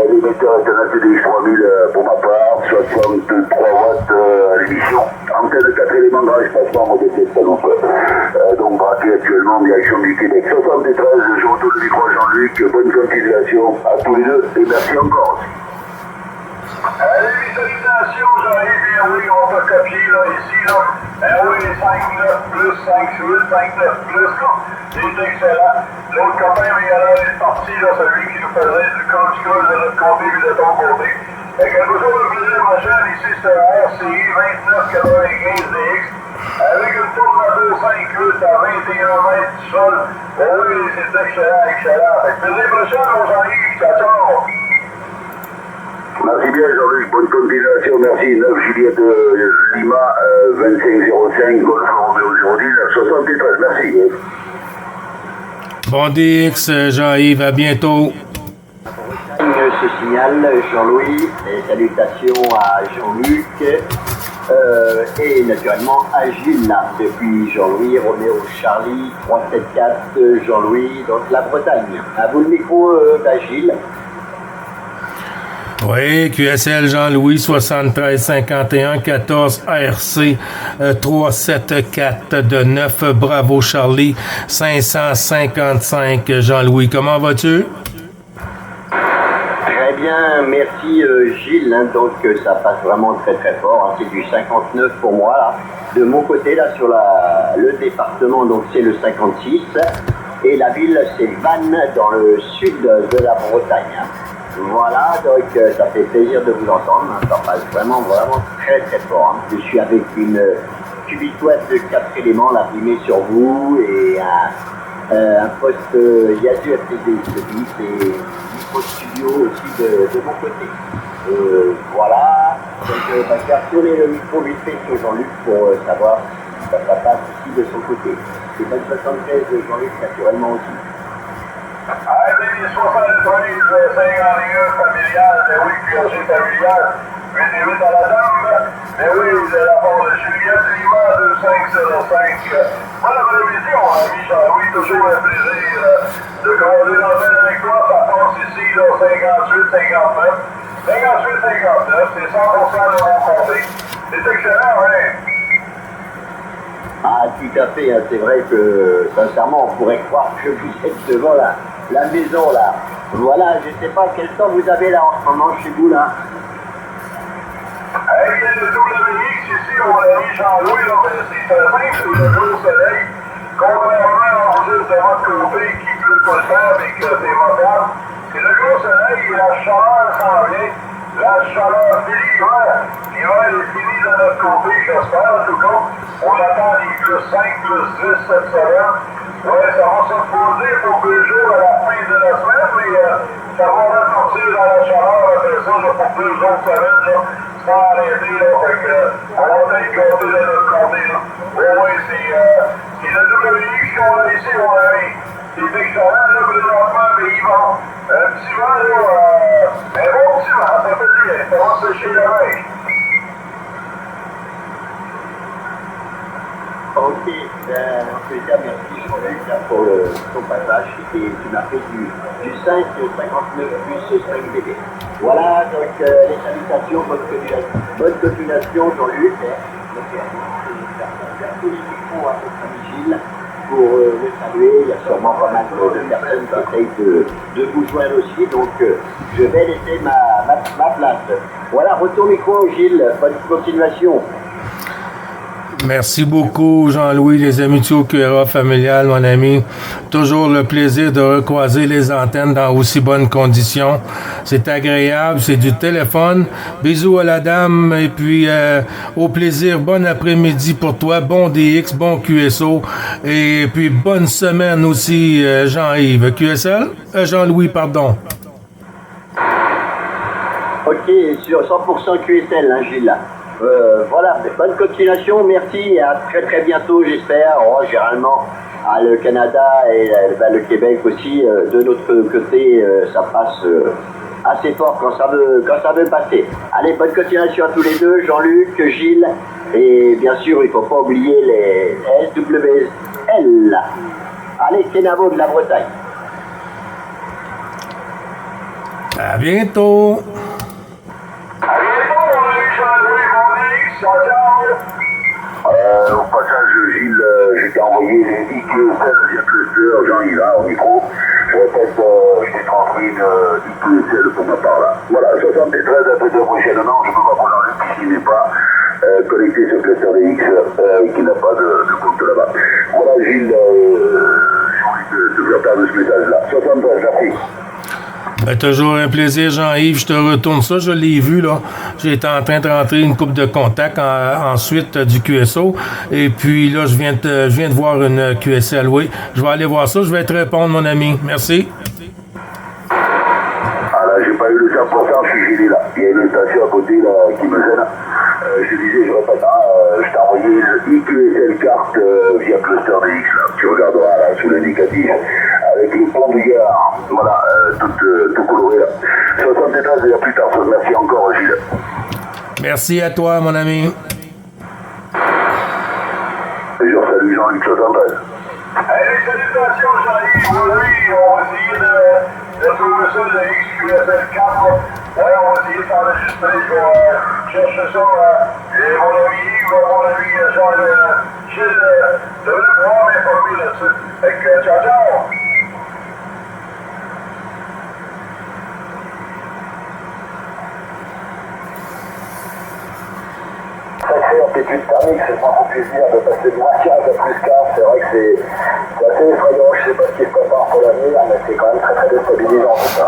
Speaker 3: l'émetteur est un ATDX 3000 pour ma part, 63 watts l'émission, antenne 4 éléments grand espacement, modèle Guadeloupe. Donc braqué actuellement en direction du Québec. 73, je retourne le micro à Jean-Luc, bonne continuation à tous les deux et merci encore. Allez, salutations pied, là, ici, là. Eh oui, 5-9 plus, 5-8, 5-9 plus, là. C'est excellent. L'autre copain, mais il est parti, là, celui qui nous faisait du coach-coach de notre côté et de ton côté. Fait que le jour de plaisir prochain, ici, c'est un RCI 2995DX. Avec une tourne à 2,58 à 21 mètres du sol. Oui, c'est excellent, excellent. Fait que plaisir prochain, mon Jean-Yves, ciao, ciao.
Speaker 4: Merci bien, Jean-Luc. Bonne continuation. Merci. 9 Juliette Lima 2505 Golf Romeo 010 73. Merci.
Speaker 1: Bon DX, Jean-Yves, à bientôt.
Speaker 5: Ce signal, Jean-Louis, et salutations à Jean-Luc et naturellement à Gilles, là, depuis Jean-Louis, Roméo Charlie, 374 Jean-Louis, donc la Bretagne. À vous le micro d'Agile.
Speaker 1: Oui, QSL Jean-Louis 7351 14 ARC 374 de 9 Bravo Charlie 555 Jean-Louis. Comment vas-tu?
Speaker 5: Très bien, merci Gilles. Hein, donc ça passe vraiment très très fort. Hein, c'est du 59 pour moi là. De mon côté là sur le département, donc c'est le 56 et la ville c'est Vannes dans le sud de la Bretagne. Hein. Voilà, donc ça fait plaisir de vous entendre, hein, ça passe vraiment très très fort. Hein. Je suis avec une cubitoise de 4 éléments là primée sur vous et un poste Yasu FTD, et micro studio aussi de mon côté. Voilà, donc je vais faire tourner le micro vite fait sur Jean-Luc pour savoir si ça passe aussi de son côté. C'est 73 de Jean-Luc naturellement aussi.
Speaker 3: Allez, 73, 51 familial, mais oui, QRG familial, 8 à la dame, mais oui, de la part de Juliette Lima, 2505. Voilà, midi, mon ami Jean-Louis, toujours un plaisir de croiser l'antenne avec toi, ça passe ici, là, 58-59. 58-59, c'est 100% de mon côté. C'est excellent, hein?
Speaker 5: Ah, tout à fait, hein. C'est vrai que, sincèrement, on pourrait croire que vous êtes devant la maison, là. Voilà, je sais pas quel temps vous avez là en ce moment chez vous, là.
Speaker 3: Eh bien, le WX, ici, mon ami Jean-Louis, là, ben, c'est simple, c'est le gros soleil. Contrairement à juste de votre côté qui pleut tout le temps et que c'est motard, c'est le gros soleil et la chaleur s'en vient. La chaleur finit l'hiver. L'hiver est fini de notre côté, j'espère, en tout cas. On attend les plus 5, plus 10 cette semaine. Ouais, ça va se reposer pour 2 jours à la fin de la semaine, mais ça va ressortir dans la chaleur après ça, là, pour 2 autres semaines, là, sans arrêter, là. Fait que, on va être gâtés de notre côté, là. Ouais, c'est le WX qu'on a ici, mon ami. C'est excellent, là, présentement, mais ils vont. Un petit vent, là, un bon petit vent, ça fait du bien, ça va sécher la main.
Speaker 5: Ok, en tout cas, merci Jean-Luc pour ton passage et tu m'as fait du 5, 59 plus 5 BD. Voilà, donc les salutations, bonne continuation Jean-Luc. Donc, faire tous les micros à notre ami Gilles pour le saluer. Il y a sûrement pas mal de personnes qui essayent de vous joindre aussi, donc je vais laisser ma place. Voilà, retour micro Gilles, bonne continuation.
Speaker 1: Merci beaucoup, Jean-Louis, les amitiés au QRA familial, mon ami. Toujours le plaisir de recroiser les antennes dans aussi bonnes conditions. C'est agréable, c'est du téléphone. Bisous à la dame et puis au plaisir. Bon après-midi pour toi. Bon DX, bon QSO. Et puis bonne semaine aussi, Jean-Yves. QSL? Jean-Louis, pardon.
Speaker 5: Ok, sur 100% QSL, hein, Gilles. Voilà, bonne continuation, merci et à très très bientôt j'espère. Oh, généralement le Canada et le Québec aussi, de notre côté ça passe assez fort quand ça veut passer. Allez, bonne continuation à tous les deux, Jean-Luc, Gilles et bien sûr il ne faut pas oublier les SWL. Allez, Kenavo de la Bretagne.
Speaker 1: À bientôt.
Speaker 4: Au passage, Gilles, j'ai envoyé les IQSL, Jean-Yves, au micro. Peut-être, je t'ai transmis IQSL pour ma part, là. Voilà, 73 à peu de prochainement, je ne peux pas vous l'enlever puisqu'il n'est pas connecté sur Cluster DX qui n'a pas de compte là-bas. Voilà Gilles, j'ai envie de te faire part de ce message-là. 73, merci.
Speaker 1: Ben, toujours un plaisir, Jean-Yves. Je te retourne ça. Je l'ai vu, là. J'étais en train de rentrer une coupe de contact ensuite du QSO. Et puis, là, je viens de voir une QSL. Oui, je vais aller voir ça. Je vais te répondre, mon ami. Merci.
Speaker 4: Ah là, j'ai pas eu le temps pour faire. Je suis gêné, là. Il y a une station à côté, là, qui me gêne. Je disais, je répète, je t'ai envoyé une IQSL carte via Cluster DX, là. Tu regarderas, là, sous l'indicatif. Avec le pont du Gard, voilà, tout coloré là. 73 et à plus tard, merci encore Gilles.
Speaker 1: Merci à toi, mon ami.
Speaker 4: Et je salue Jean-Luc 73.
Speaker 3: Allez, salutations Jean-Yves, oui, on va essayer de trouver ça, le XQSL 4. Ouais, on va essayer de s'enregistrer, je vais chercher ça. Et mon ami Gilles devrait pouvoir m'informer là-dessus. Fait que, ciao, ciao!
Speaker 4: Sacrée amplitude thermique, c'est le moins qu'on puisse dire, de passer de moins 15 à plus 15, c'est vrai que c'est assez effrayant, je sais pas ce qui se prépare pour l'avenir, mais c'est quand même très très déstabilisant tout ça.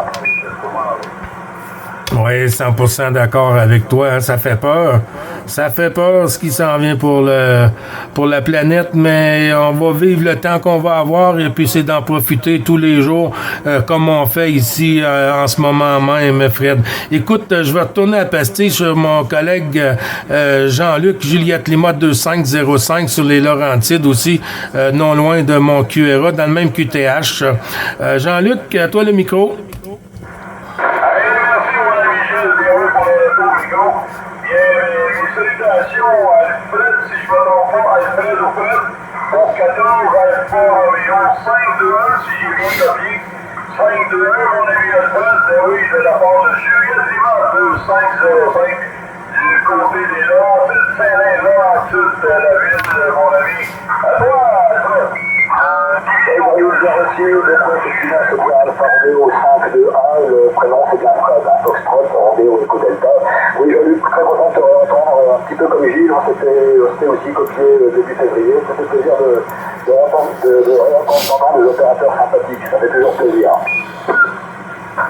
Speaker 1: Oui, 100% d'accord avec toi. Hein, ça fait peur. Ça fait peur ce qui s'en vient pour la planète, mais on va vivre le temps qu'on va avoir et puis c'est d'en profiter tous les jours comme on fait ici en ce moment même, Fred. Écoute, je vais retourner à Pastille sur mon collègue Jean-Luc Juliette Lima 2505 sur les Laurentides aussi, non loin de mon QRA, dans le même QTH. Jean-Luc, à toi le micro.
Speaker 3: Salutations à Alfred, si je me trompe pas, Alfred au Fred, pour 14 Alpha Romeo 521, si j'ai bien copié. 521, mon ami Alfred, oui, de la part de Juliette Lima 2505, du côté des Laurentides, Saint-Laurent-Laurentides de la ville, mon ami. À toi, Alfred.
Speaker 4: Bonjour, j'ai reçu de quoi effectivement c'est bien Alpha Romeo 521, le prénom c'est bien Fred, Foxtrot, Romeo Eco Delta. Oui, Jean-Luc, très content de te réentendre, un petit peu comme Gilles, on s'était aussi copié début février, c'était plaisir de réentendre des opérateurs sympathiques, ça fait toujours plaisir.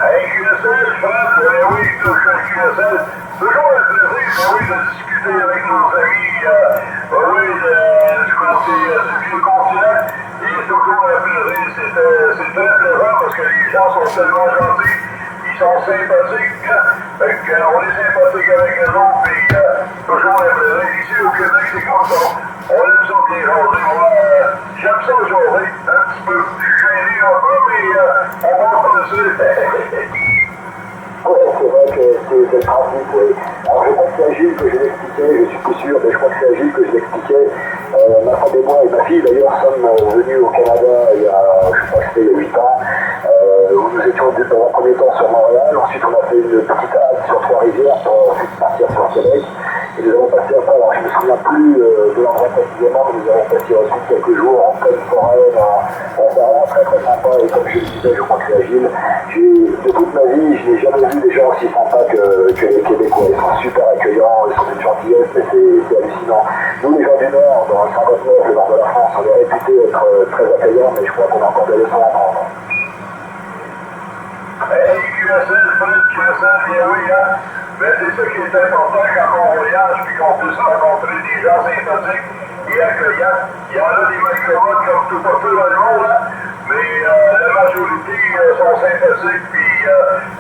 Speaker 3: Hey, QSL, Fred, oui, touche à QSL. Toujours un plaisir, oui, de discuter avec nos amis, oui, du côté du vieux continent. Et toujours un plaisir, c'est très plaisant parce que les gens sont tellement gentils, ils sont sympathiques. Fait qu'on est sympathique avec eux autres, puis toujours un plaisir. Ici au Québec, c'est comme ça. On aime ça bien jaser. J'aime ça aujourd'hui, un petit peu. Je suis gêné un peu, mais on va pas dessus.
Speaker 4: Oui, c'est vrai que c'est le principe, oui. Alors je crois que c'est à Gilles que je l'expliquais, je suis plus sûr, mais je crois que c'est à Gilles que je l'expliquais. Ma femme et moi et ma fille d'ailleurs sommes venus au Canada il y a, je crois que c'était il y a 8 ans, où nous étions dans un premier temps sur Montréal, ensuite on a fait une petite halte sur Trois-Rivières pour ensuite partir sur Québec. Et nous avons passé après, alors je ne me souviens plus de l'endroit précisément, mais nous avons passé ensuite quelques jours en pleine forêt, c'est vraiment très très sympa, et comme je le disais, je crois que c'est à Gilles, de toute ma vie, je n'ai jamais vu des gens aussi sympas que les Québécois, ils sont super accueillants, ils sont d'une gentillesse, mais c'est hallucinant. Nous les gens du Nord, dans le 129, le nord de la France, on est réputés être très accueillants, mais je crois qu'on a encore des leçons à prendre.
Speaker 3: Hey, QSL, Fred, QSL, bien oui, hein? Mais c'est ça qui est important quand on voyage, puis qu'on puisse rencontrer des gens sympathiques et accueillants. Il y en a des microbes comme tout un peu dans le monde, hein? Mais la majorité sont sympathiques, puis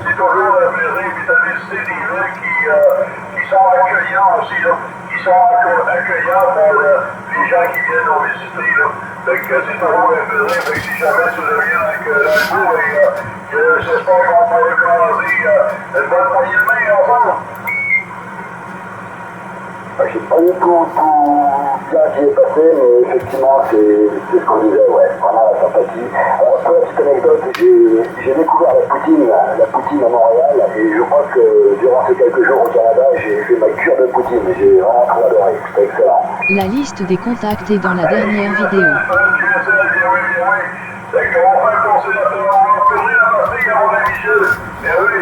Speaker 3: c'est toujours un plaisir, puis de visiter des villes qui sont accueillants aussi, là. Qui sont accueillants pour les gens qui viennent nous visiter, là. Fait que c'est toujours un plaisir, fait que si jamais tu reviens avec l'alcool, et j'espère qu'on va recommencer une bonne poignée de main ensemble.
Speaker 4: Je sais pas du tout bien qui est passé, mais effectivement, c'est ce qu'on disait, ouais, vraiment la sympathie. Alors, pour la petite anecdote, j'ai découvert la poutine à Montréal, et je crois que durant ces quelques jours au Canada, j'ai fait ma cure de poutine, j'ai vraiment trop adoré, c'était excellent.
Speaker 6: La liste des contacts est dans la dernière vidéo.
Speaker 3: Fait qu'on va faire un considérateur, on va tourner la partie à mon ami Gilles. Mais oui,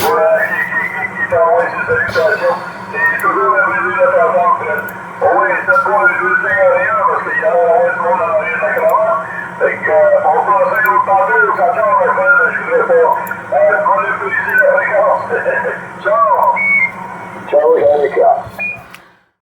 Speaker 3: voilà, qui t'envoie ses salutations. C'est toujours un plaisir de t'entendre, Fred. oui, cette fois, je vous dis rien parce qu'il y a un monde en arrière de la cravate. Fait que, on conseille au tantôt, ça change un peu, je voulais pas monopoliser la fréquence. Ciao!
Speaker 4: Ciao, Jean-Luc.